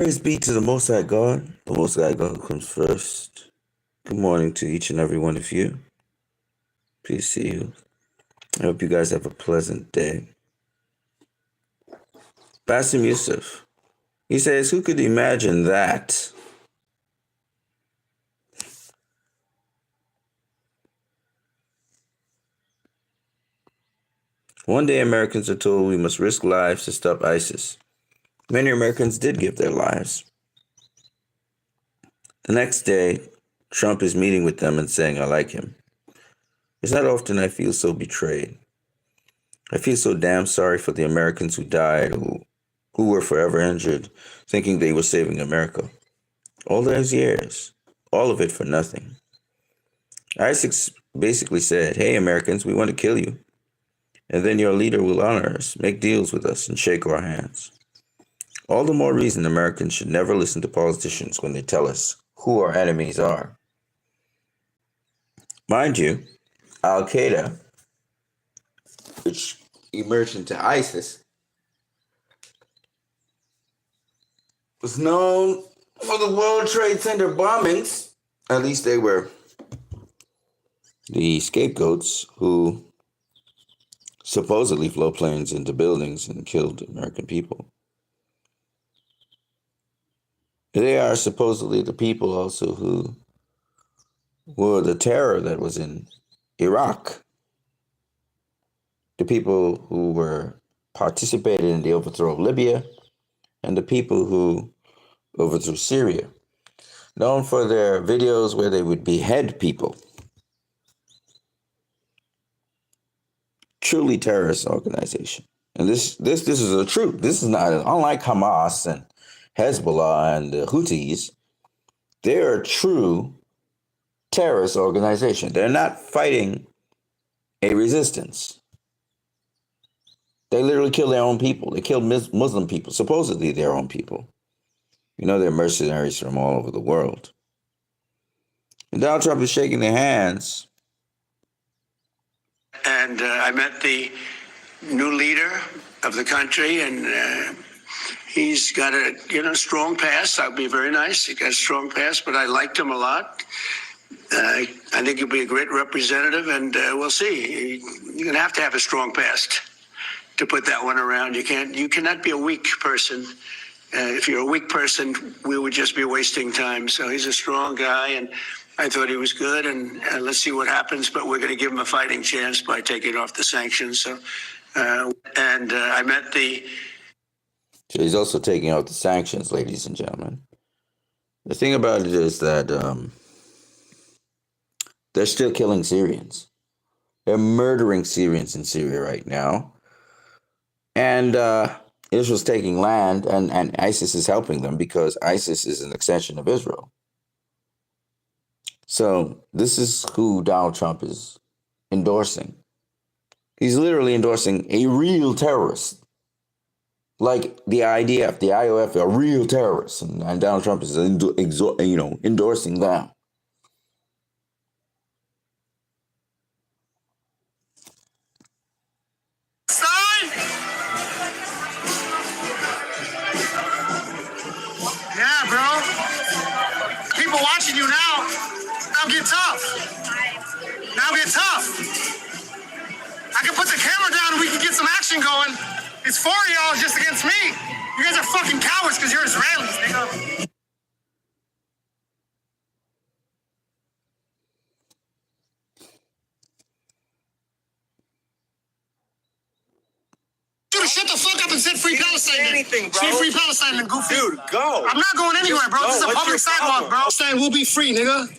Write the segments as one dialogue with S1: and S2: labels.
S1: Praise be to the Most High God. The Most High God comes first. Good morning to each and every one of you. Peace to you. I hope you guys have a pleasant day. Basim Yusuf, he says, who could imagine that? One day Americans are told we must risk lives to stop ISIS. Many Americans did give their lives. The next day, Trump is meeting with them and saying, I like him. It's not often I feel so betrayed. I feel so damn sorry for the Americans who died, who were forever injured, thinking they were saving America. All those years, all of it for nothing. ISIS basically said, hey, Americans, we want to kill you. And then your leader will honor us, make deals with us, and shake our hands. All the more reason Americans should never listen to politicians when they tell us who our enemies are. Mind you, Al-Qaeda, which emerged into ISIS, was known for the World Trade Center bombings. At least they were the scapegoats who supposedly flew planes into buildings and killed American people. They are supposedly the people also who were the terror that was in Iraq. The people who were participated in the overthrow of Libya, and the people who overthrew Syria. Known for their videos where they would behead people. Truly terrorist organization. And this is the truth. This is not, unlike Hamas and Hezbollah and the Houthis, they're a true terrorist organization. They're not fighting a resistance. They literally kill their own people. They kill Muslim people, supposedly their own people. You know, they're mercenaries from all over the world. And Donald Trump is shaking their hands.
S2: And I met the new leader of the country, and he's got a strong past. I'll be very nice. He got a strong past, but I liked him a lot. I think he'll be a great representative, and we'll see. You're going to have a strong past to put that one around. You cannot be a weak person. If you're a weak person, we would just be wasting time. So he's a strong guy, and I thought he was good, and let's see what happens. But we're going to give him a fighting chance by taking off the sanctions. So, I met the.
S1: So he's also taking out the sanctions, ladies and gentlemen. The thing about it is that they're still killing Syrians. They're murdering Syrians in Syria right now. And Israel's taking land, and ISIS is helping them because ISIS is an extension of Israel. So this is who Donald Trump is endorsing. He's literally endorsing a real terrorist. Like the IDF, the IOF are real terrorists. And Donald Trump is endorsing them.
S3: Yeah, bro. People watching you now. Now get tough. Now get tough. I can put the camera down and we can get some action going. It's 4 of y'all just against me. You guys are fucking cowards because you're Israelis, nigga. Dude, shut the fuck up and say free Palestine.
S4: Anything, bro.
S3: Say free Palestine and goofy.
S4: Dude, go.
S3: I'm not going anywhere, bro. This is a
S4: What's
S3: public
S4: your
S3: sidewalk,
S4: problem?
S3: bro. Palestine will be free, nigga.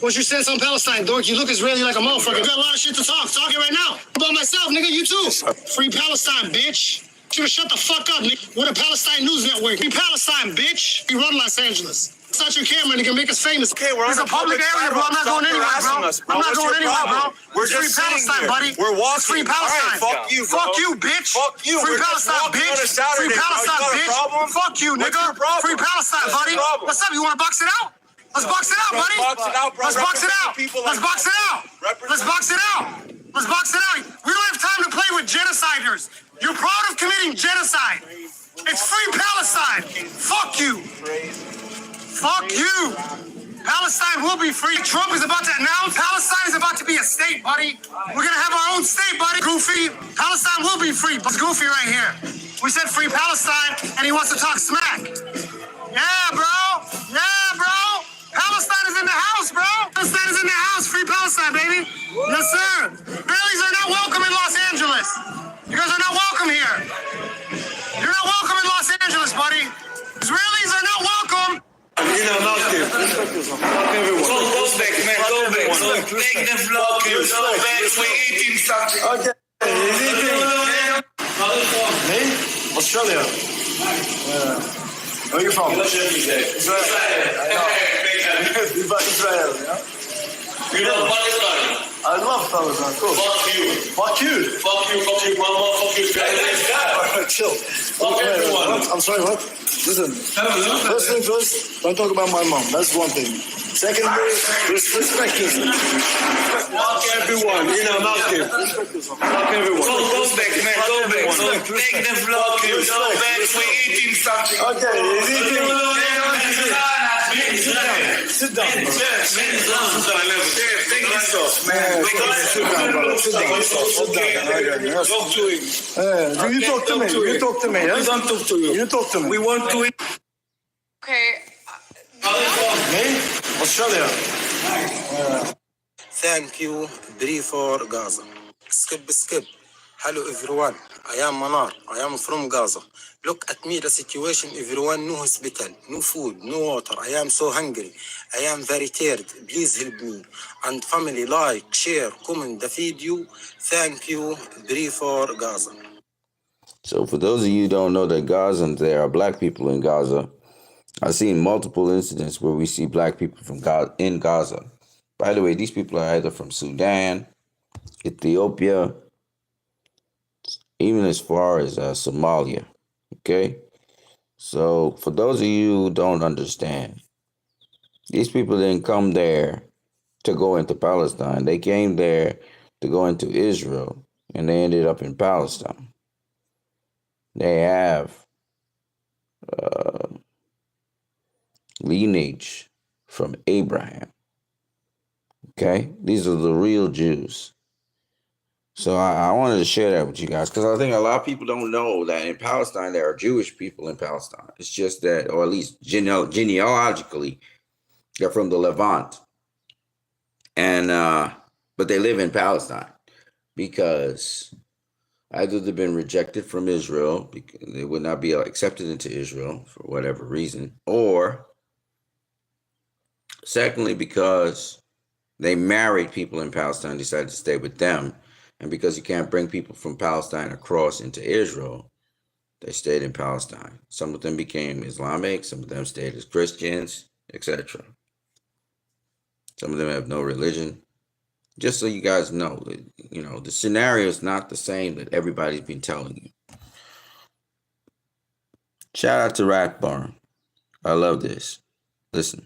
S3: What's your stance on Palestine, dork? You look Israeli like a motherfucker. You got a lot of shit to talk. Talk it right now. About myself, nigga. You too. Free Palestine, bitch. Should've shut the fuck up, nigga. We're the Palestine News Network. Free Palestine, bitch. We run Los Angeles. Start your camera, nigga. Make us famous.
S4: Okay, we're on
S3: It's a public area, bro. I'm not going anywhere, bro. I'm not going anywhere, bro.
S4: We're
S3: It's
S4: just
S3: free Palestine, buddy.
S4: We're walking.
S3: It's free Palestine.
S4: All right, fuck you, bro.
S3: Fuck you, bitch.
S4: Fuck you.
S3: Free
S4: We're just
S3: Palestine,
S4: walking
S3: bitch.
S4: on a Saturday,
S3: Free
S4: bro.
S3: Palestine,
S4: You got a
S3: bitch.
S4: problem?
S3: Fuck you,
S4: What's
S3: nigga.
S4: your problem?
S3: Free Palestine,
S4: What's
S3: buddy.
S4: your problem?
S3: What's up? You want to box it out? Let's box it out, buddy.
S4: Box it out, bro.
S3: Let's box it out.
S4: People
S3: Let's
S4: like
S3: box it out. Let's box it out. Let's box it out. We don't have time to play with genociders. You're proud of committing genocide. It's free Palestine. Fuck you. Fuck you. Palestine will be free. Trump is about to announce Palestine is about to be a state, buddy. We're gonna have our own state, buddy. Goofy. Palestine will be free. It's Goofy right here. We said free Palestine, and he wants to talk smack. Yeah, bro. Yeah, bro. Palestine is in the house, bro. Palestine is in the house. Free Palestine, baby. Yes, sir. Israelis are not welcome in Los Angeles. You guys are not welcome here. You're not welcome in Los Angeles, buddy. Israelis are not welcome.
S4: You know, not good. Fuck everyone. Go back, man. Go back. Take the vlog. Go back. We're eating something. Okay. He's eating. Me? Australia. Where are you from? Israel. Israel, yeah?
S5: You know Pakistan.
S4: I love Palestine. Cool.
S5: Fuck you.
S4: Fuck you.
S5: Fuck you. Fuck you, mama. Fuck you, guy.
S4: Chill.
S5: Fuck everyone.
S4: I'm sorry, what? Listen. First thing first, don't talk about my mom. That's one thing. Secondly, respect yourself.
S5: Fuck everyone. You know, not good.
S4: Fuck everyone.
S5: Go back, man. Go back. Take the vlog. Go back. We're eating something.
S4: Okay, he's eating. Sit down, bro. Man, sit down, bro. Sit down. Sit down.
S5: Talk to him.
S4: You talk to me. You talk to me.
S5: We don't talk to you.
S4: You talk to me.
S5: We want to eat.
S6: Okay.
S4: Me? Australia.
S7: Thank you, Bree for Gaza. Skip. Hello everyone. I am Manar. I am from Gaza. Look at me, the situation. Everyone, no hospital, no food, no water. I am so hungry. I am very tired. Please help me. And family, like, share, comment the video. Thank you, Bree for Gaza.
S1: So for those of you who don't know that Gazans, there are black people in Gaza. I've seen multiple incidents where we see black people from in Gaza. By the way, these people are either from Sudan, Ethiopia, even as far as Somalia. Okay? So for those of you who don't understand, these people didn't come there to go into Palestine. They came there to go into Israel, and they ended up in Palestine. They have lineage from Abraham. Okay? These are the real Jews. So I wanted to share that with you guys because I think a lot of people don't know that in Palestine, there are Jewish people in Palestine. It's just that, or at least genealogically, they're from the Levant. And, but they live in Palestine because either they've been rejected from Israel, because they would not be accepted into Israel for whatever reason, or secondly, because they married people in Palestine, decided to stay with them. And because you can't bring people from Palestine across into Israel, they stayed in Palestine. Some of them became Islamic, some of them stayed as Christians, etc. Some of them have no religion. Just so you guys know, you know, the scenario is not the same that everybody's been telling you. Shout out to Rat Barn. I love this. Listen.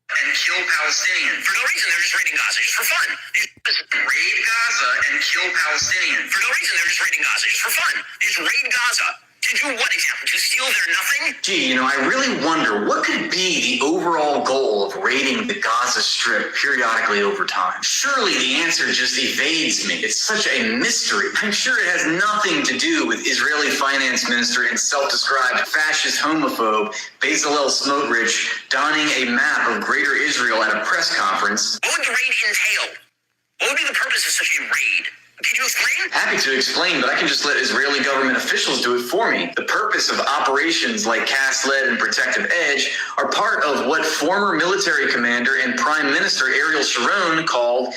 S8: And kill Palestinians. For no reason, they're just raiding Gaza, just for fun. They just raid Gaza and kill Palestinians. For no reason, they're just raiding Gaza, just for fun. They just raid Gaza. To do what exactly? To steal their nothing?
S9: Gee, I really wonder what could be the overall goal of raiding the Gaza Strip periodically over time. Surely the answer just evades me. It's such a mystery. I'm sure it has nothing to do with Israeli finance minister and self-described fascist homophobe Bezalel Smotrich donning a map of Greater Israel at a press conference.
S8: What would the raid entail? What would be the purpose of such a raid? Can you explain?
S9: Happy to explain, but I can just let Israeli government officials do it for me. The purpose of operations like Cast Lead and Protective Edge are part of what former military commander and Prime Minister Ariel Sharon called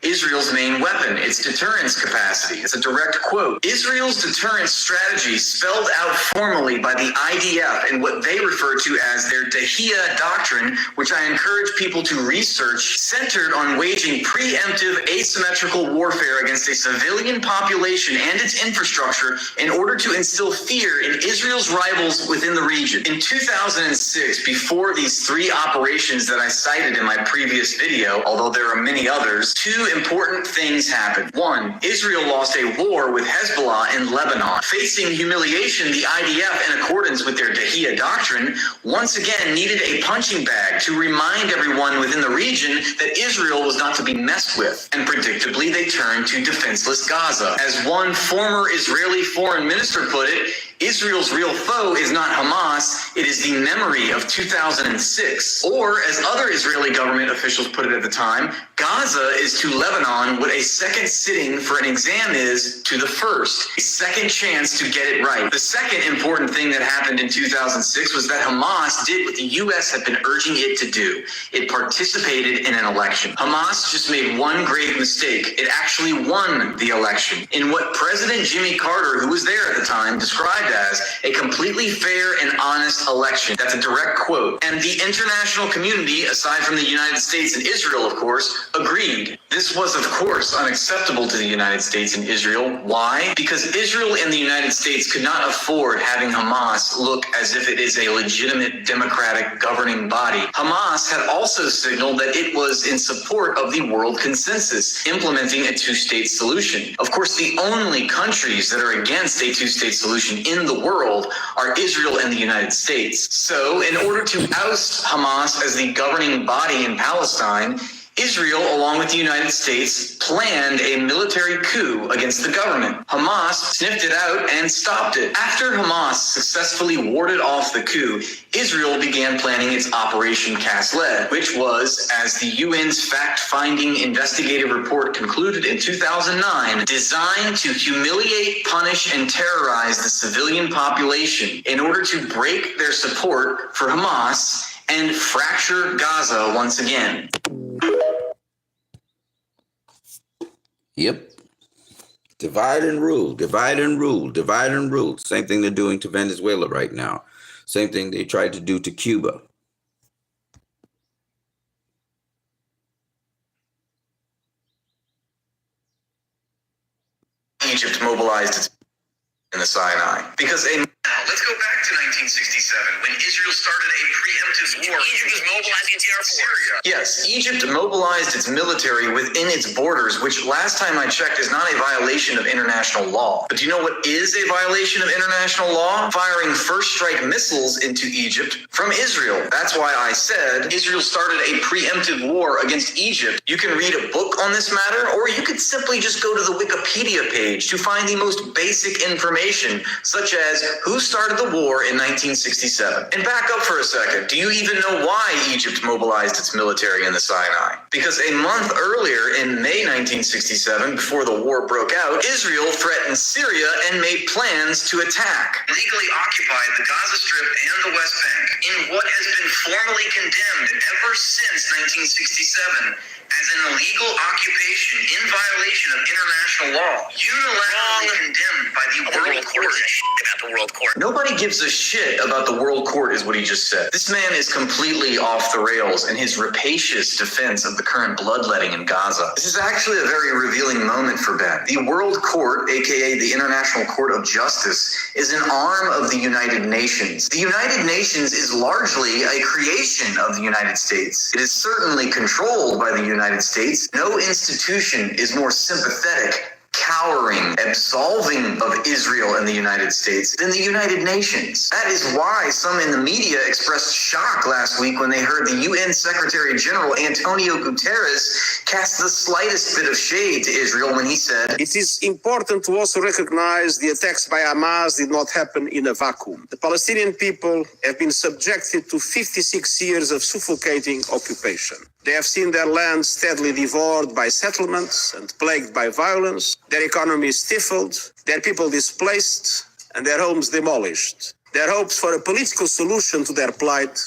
S9: Israel's main weapon, its deterrence capacity. It's a direct quote. Israel's deterrence strategy spelled out formally by the IDF in what they refer to as their Dahiyya doctrine, which I encourage people to research, centered on waging preemptive asymmetrical warfare against a civilian population and its infrastructure in order to instill fear in Israel's rivals within the region. In 2006, before these three operations that I cited in my previous video, although there are many others, two two important things happened. One, Israel lost a war with Hezbollah in Lebanon. Facing humiliation, the IDF, in accordance with their Dahiyya doctrine, once again needed a punching bag to remind everyone within the region that Israel was not to be messed with. And predictably, they turned to defenseless Gaza. As one former Israeli foreign minister put it, Israel's real foe is not Hamas, it is the memory of 2006. Or, as other Israeli government officials put it at the time, Gaza is to Lebanon what a second sitting for an exam is to the first. A second chance to get it right. The second important thing that happened in 2006 was that Hamas did what the U.S. had been urging it to do. It participated in an election. Hamas just made one grave mistake. It actually won the election in what President Jimmy Carter, who was there at the time, described as a completely fair and honest election. That's a direct quote. And the international community, aside from the United States and Israel, of course, agreed. This was, of course, unacceptable to the United States and Israel. Why? Because Israel and the United States could not afford having Hamas look as if it is a legitimate democratic governing body. Hamas had also signaled that it was in support of the world consensus, implementing a two-state solution. Of course, the only countries that are against a two-state solution in the world are Israel and the United States. So, in order to oust Hamas as the governing body in Palestine, Israel, along with the United States, planned a military coup against the government. Hamas sniffed it out and stopped it. After Hamas successfully warded off the coup, Israel began planning its Operation Cast Lead, which was, as the UN's fact-finding investigative report concluded in 2009, designed to humiliate, punish, and terrorize the civilian population in order to break their support for Hamas and fracture Gaza once again.
S1: Yep. Divide and rule, divide and rule, divide and rule. Same thing they're doing to Venezuela right now. Same thing they tried to do to Cuba.
S9: Egypt mobilized its in the Sinai because let's go back to 1967 when Israel started a preemptive war.
S8: Egypt was mobilizing its air force.
S9: Yes, Egypt mobilized its military within its borders, which last time I checked is not a violation of international law. But do you know what is a violation of international law? Firing first strike missiles into Egypt from Israel. That's why I said Israel started a preemptive war against Egypt. You can read a book on this matter, or you could simply just go to the Wikipedia page to find the most basic information, such as who started the war in 1967. And back up for a second. Do you even know why Egypt mobilized its military in the Sinai? Because a month earlier, in May 1967, before the war broke out, Israel threatened Syria and made plans to attack.
S8: Legally occupied the Gaza Strip and the West Bank in what has been formally condemned ever since 1967 as an illegal occupation in violation of international law, unilaterally condemned by the World Court. About the World Court.
S9: Nobody gives a shit about the World Court is what he just said. This man is completely off the rails in his rapacious defense of the current bloodletting in Gaza. This is actually a very revealing moment for Ben. The World Court, aka the International Court of Justice, is an arm of the United Nations. The United Nations is largely a creation of the United States. It is certainly controlled by the United States. No institution is more sympathetic, cowering, absolving of Israel and the United States than the United Nations. That is why some in the media expressed shock last week when they heard the UN Secretary General Antonio Guterres cast the slightest bit of shade to Israel when he said,
S6: "It is important to also recognize the attacks by Hamas did not happen in a vacuum. The Palestinian people have been subjected to 56 years of suffocating occupation. They have seen their land steadily devoured by settlements and plagued by violence, their economy stifled, their people displaced, and their homes demolished. Their hopes for a political solution to their plight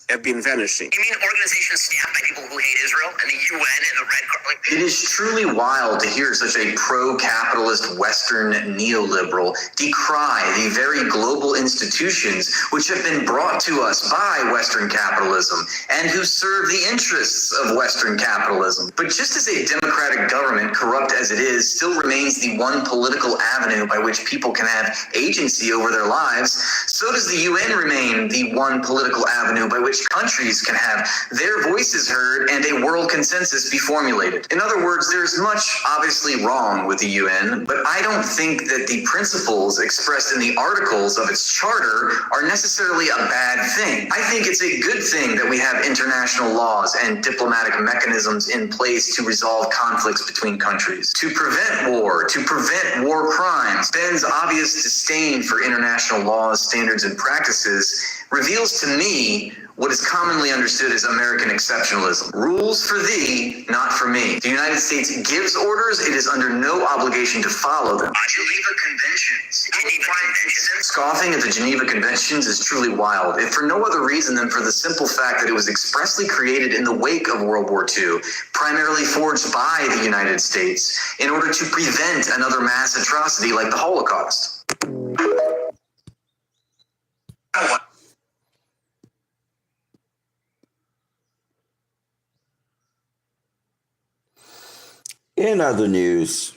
S6: have been vanishing."
S8: You mean organizations staffed by people who hate Israel and the UN and the Red Cross?
S9: It is truly wild to hear such a pro-capitalist Western neoliberal decry the very global institutions which have been brought to us by Western capitalism and who serve the interests of Western capitalism. But just as a democratic government, corrupt as it is, still remains the one political avenue by which people can have agency over their lives, so does the UN remain the one political avenue by which which countries can have their voices heard and a world consensus be formulated. In other words, there's much obviously wrong with the UN, but I don't think that the principles expressed in the articles of its charter are necessarily a bad thing. I think it's a good thing that we have international laws and diplomatic mechanisms in place to resolve conflicts between countries, to prevent war crimes. Ben's obvious disdain for international laws, standards, and practices reveals to me what is commonly understood as American exceptionalism. Rules for thee, not for me. The United States gives orders. It is under no obligation to follow them.
S8: Geneva Conventions.
S9: Scoffing at the Geneva Conventions is truly wild, if for no other reason than for the simple fact that it was expressly created in the wake of World War II, primarily forged by the United States, in order to prevent another mass atrocity like the Holocaust.
S1: In other news,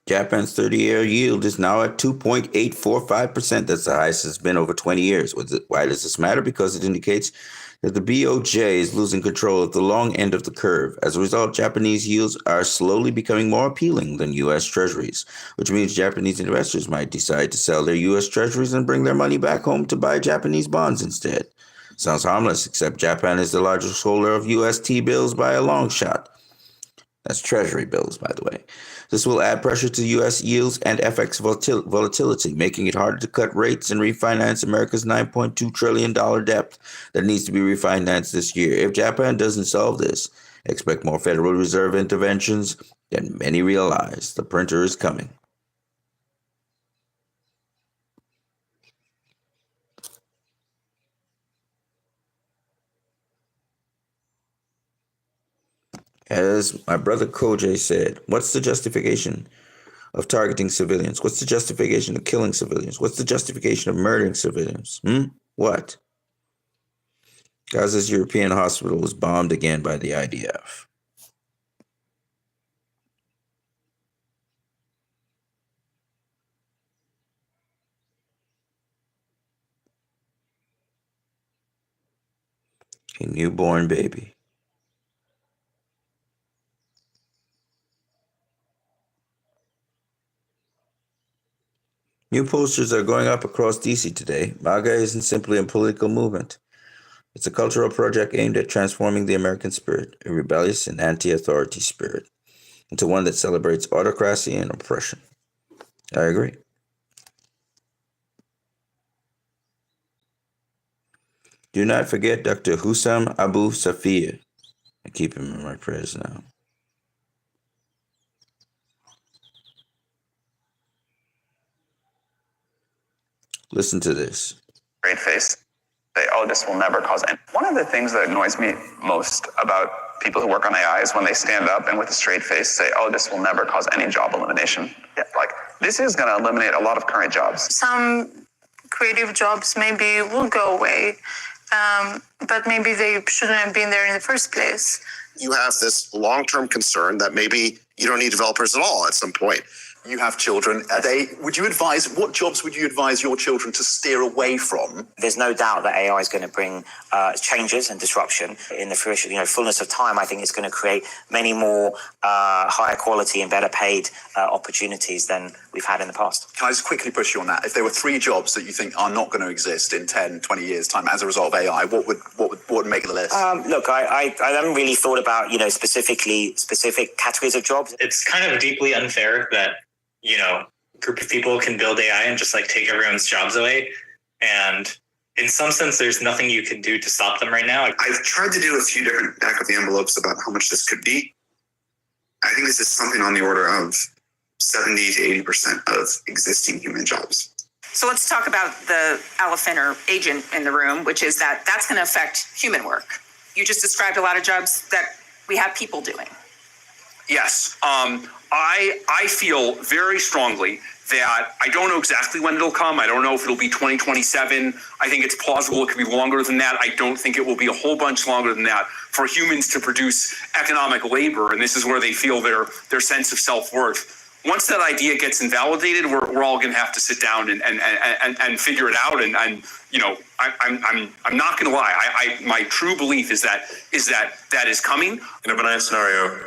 S1: Japan's 30-year yield is now at 2.845%. That's the highest it's been over 20 years. Why does this matter? Because it indicates that the BOJ is losing control of the long end of the curve. As a result, Japanese yields are slowly becoming more appealing than U.S. treasuries, which means Japanese investors might decide to sell their U.S. treasuries and bring their money back home to buy Japanese bonds instead. Sounds harmless, except Japan is the largest holder of U.S. T-bills by a long shot. That's treasury bills, by the way. This will add pressure to U.S. yields and FX volatility, making it harder to cut rates and refinance America's $9.2 trillion debt that needs to be refinanced this year. If Japan doesn't solve this, expect more Federal Reserve interventions than many realize. The printer is coming. As my brother Kojay said, what's the justification of targeting civilians? What's the justification of killing civilians? What's the justification of murdering civilians? What? Gaza's European hospital was bombed again by the IDF. A newborn baby. New posters are going up across DC today. MAGA isn't simply a political movement. It's a cultural project aimed at transforming the American spirit, a rebellious and anti-authority spirit, into one that celebrates autocracy and oppression. I agree. Do not forget Dr. Hussam Abu Safir. I keep him in my prayers now. Listen to this.
S10: Straight face. Say, oh, this will never cause any. One of the things that annoys me most about people who work on AI is when they stand up and with a straight face say, oh, this will never cause any job elimination. Yeah, like, this is going to eliminate a lot of current jobs.
S11: Some creative jobs maybe will go away, but maybe they shouldn't have been there in the first place.
S12: You have this long-term concern that maybe you don't need developers at all at some point.
S13: You have children. What jobs would you advise your children to steer away from?
S14: There's no doubt that AI is going to bring changes and disruption in the fullness of time. I think it's going to create many more higher quality and better paid opportunities than we've had in the past.
S13: Can I just quickly push you on that? If there were 3 jobs that you think are not going to exist in 10, 20 years' time as a result of AI, what would make the list?
S14: Look, I haven't really thought about, specific categories of jobs.
S15: It's kind of deeply unfair that a group of people can build AI and just take everyone's jobs away. And in some sense, there's nothing you can do to stop them right now.
S12: I've tried to do a few different back of the envelopes about how much this could be. I think this is something on the order of 70 to 80% of existing human jobs.
S16: So let's talk about the elephant or agent in the room, which is that's going to affect human work. You just described a lot of jobs that we have people doing.
S17: Yes. I feel very strongly that I don't know exactly when it'll come. I don't know if it'll be 2027. I think it's plausible it could be longer than that. I don't think it will be a whole bunch longer than that for humans to produce economic labor. And this is where they feel their sense of self-worth once that idea gets invalidated, we're all going to have to sit down and figure it out. And you know, I'm not going to lie. My true belief is that is coming.
S18: In a benign scenario,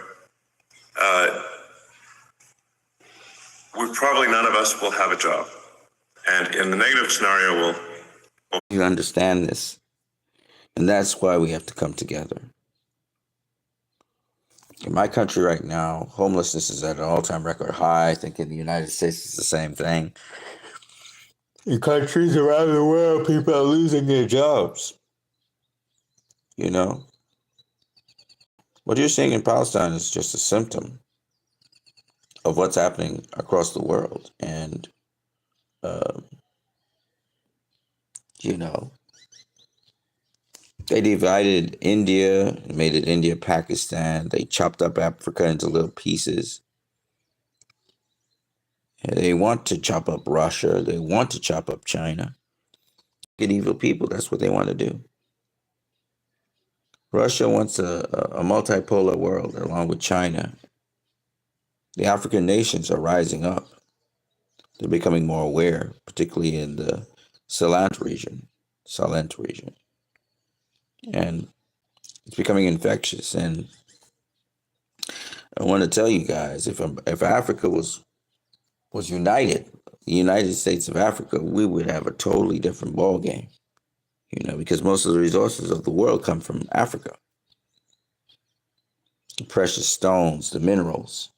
S18: probably none of us will have a job, and in the negative scenario, we'll.
S1: You understand this, and that's why we have to come together. In my country right now, homelessness is at an all-time record high. I think in the United States it's the same thing. In countries around the world, people are losing their jobs. You know? What you're seeing in Palestine is just a symptom of what's happening across the world. And, you know, they divided India, made it India, Pakistan. They chopped up Africa into little pieces. And they want to chop up Russia. They want to chop up China. Get evil people. That's what they want to do. Russia wants a multipolar world along with China. The African nations are rising up. They're becoming more aware, particularly in the Salent region. And it's becoming infectious. And I want to tell you guys, if Africa was united, the United States of Africa, we would have a totally different ball game. You know, because most of the resources of the world come from Africa. The precious stones, the minerals.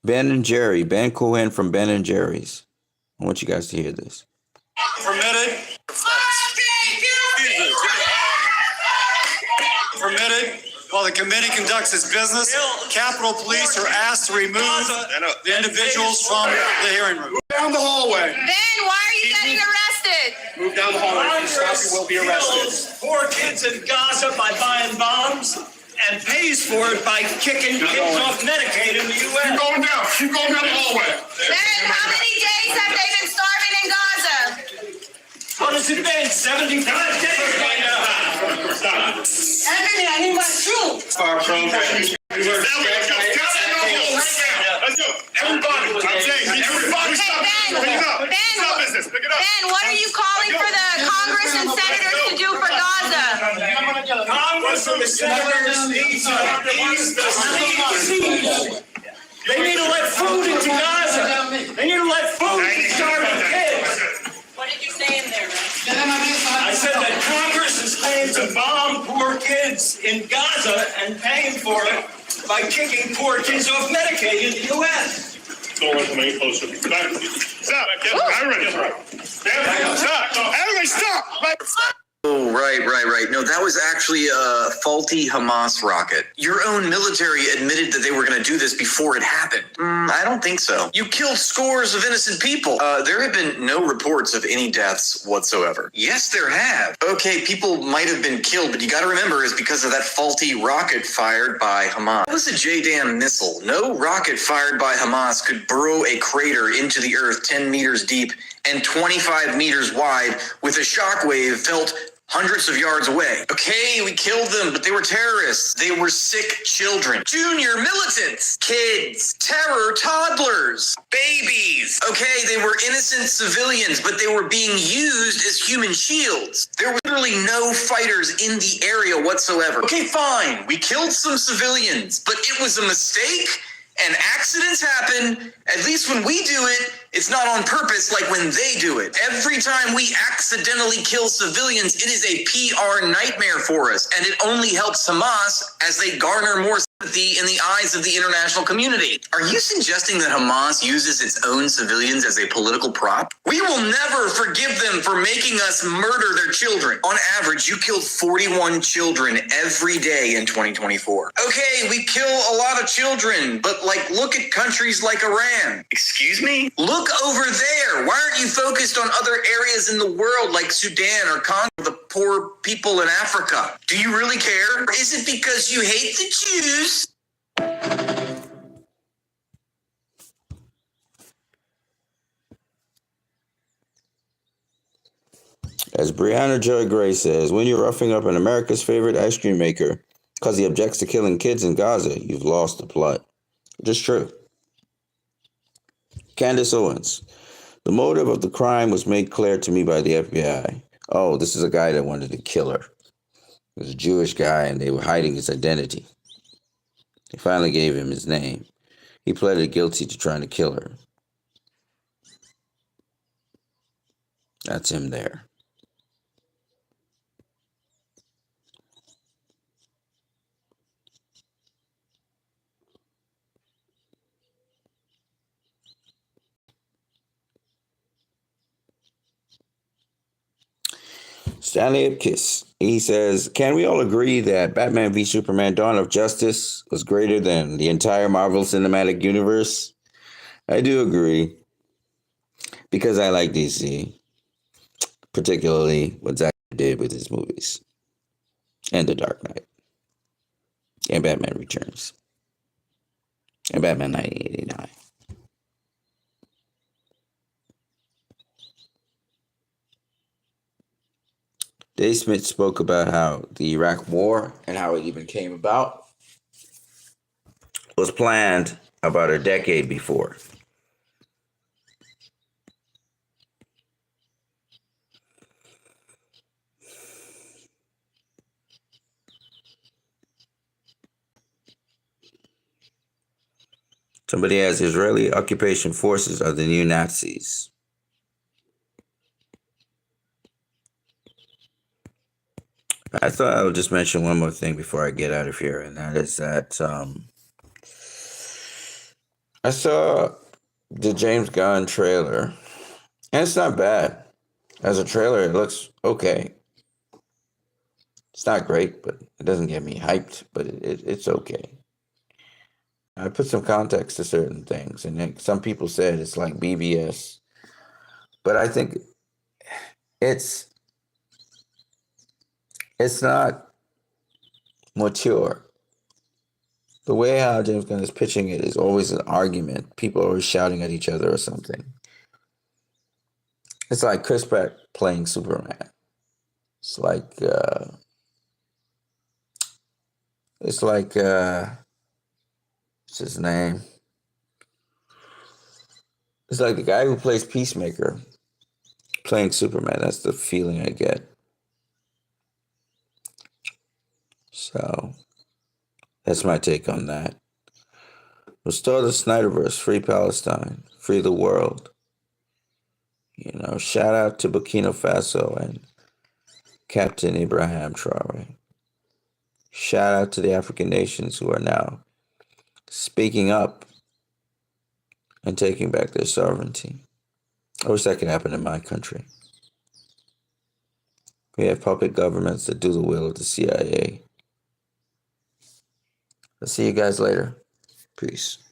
S1: Ben Cohen from Ben and Jerry's. I want you guys to hear this.
S19: Permitted. While the committee conducts its business, Capitol Police are asked to remove the individuals from the hearing room.
S3: Down the hallway.
S11: Ben, why are you getting arrested?
S3: Move down the hallway. If you stop, you will be arrested.
S4: Poor kids in Gaza by buying bombs and pays for it by kicking kids off Medicaid in the U.S.
S3: Keep going down. Keep going down the hallway.
S11: Ben, how many days have they been starving in Gaza?
S4: What has it been? 75 days right now.
S11: Anthony, I need my shoe.
S3: Our program. Let's go. Everybody. I'm saying, everybody stop. Pick it up. Stop business. Pick it up.
S11: Ben, what are you calling for the Congress and senators to do for Gaza?
S4: Congress and the senators need the siege. They need to let food into Gaza. They need to let food into starving kids.
S11: What did you say in there,
S4: I said that Congress is paying to bomb poor kids in Gaza and paying for it by kicking poor kids off Medicaid in the U.S.
S3: Don't let them any closer. Stop. I'm ready. Stop. Everybody stop.
S9: Oh, right. No, that was actually a faulty Hamas rocket. Your own military admitted that they were going to do this before it happened. I don't think so. You killed scores of innocent people. There have been no reports of any deaths whatsoever. Yes, there have. Okay, people might have been killed, but you got to remember it's because of that faulty rocket fired by Hamas. It was a JDAM missile. No rocket fired by Hamas could burrow a crater into the earth 10 meters deep and 25 meters wide with a shockwave felt hundreds of yards away. Okay, we killed them, but they were terrorists. They were sick children. Junior militants. Kids. Terror toddlers. Babies. Okay, they were innocent civilians, but they were being used as human shields. There were literally no fighters in the area whatsoever. Okay, fine. We killed some civilians, but it was a mistake? And accidents happen. At least when we do it, it's not on purpose like when they do it. Every time we accidentally kill civilians, it is a PR nightmare for us. And it only helps Hamas as they garner more sympathy in the eyes of the international community. Are you suggesting that Hamas uses its own civilians as a political prop? We will never forgive them for making us murder their children. On average, you killed 41 children every day in 2024. Okay, we kill a lot of children, but look at countries like Iran. Excuse me? Look over there. Why aren't you focused on other areas in the world like Sudan or Congo, the poor people in Africa? Do you really care? Or is it because you hate the Jews?
S1: As Brianna Joy Gray says, when you're roughing up an America's favorite ice cream maker, because he objects to killing kids in Gaza, you've lost the plot. Just true. Candace Owens. The motive of the crime was made clear to me by the FBI. Oh, this is a guy that wanted to kill her. He was a Jewish guy, and they were hiding his identity. They finally gave him his name. He pleaded guilty to trying to kill her. That's him there. Stanley Ipkiss. He says, can we all agree that Batman v Superman Dawn of Justice was greater than the entire Marvel Cinematic Universe? I do agree. Because I like DC. Particularly what Zack did with his movies. And The Dark Knight. And Batman Returns. And Batman 1989. Dave Smith spoke about how the Iraq War and how it even came about was planned about a decade before. Somebody has Israeli occupation forces are the new Nazis. I thought I would just mention one more thing before I get out of here, and that is that I saw the James Gunn trailer, and it's not bad. As a trailer, it looks okay. It's not great, but it doesn't get me hyped, but it's okay. I put some context to certain things, and then some people said it's like BBS, but I think it's not mature. The way how James Gunn is pitching it is always an argument. People are always shouting at each other or something. It's like Chris Pratt playing Superman. It's like what's his name? It's like the guy who plays Peacemaker playing Superman. That's the feeling I get. So that's my take on that. Restore the Snyderverse, free Palestine, free the world. You know, shout out to Burkina Faso and Captain Ibrahim Traore. Shout out to the African nations who are now speaking up and taking back their sovereignty. I wish that could happen in my country. We have puppet governments that do the will of the CIA. I'll see you guys later. Peace.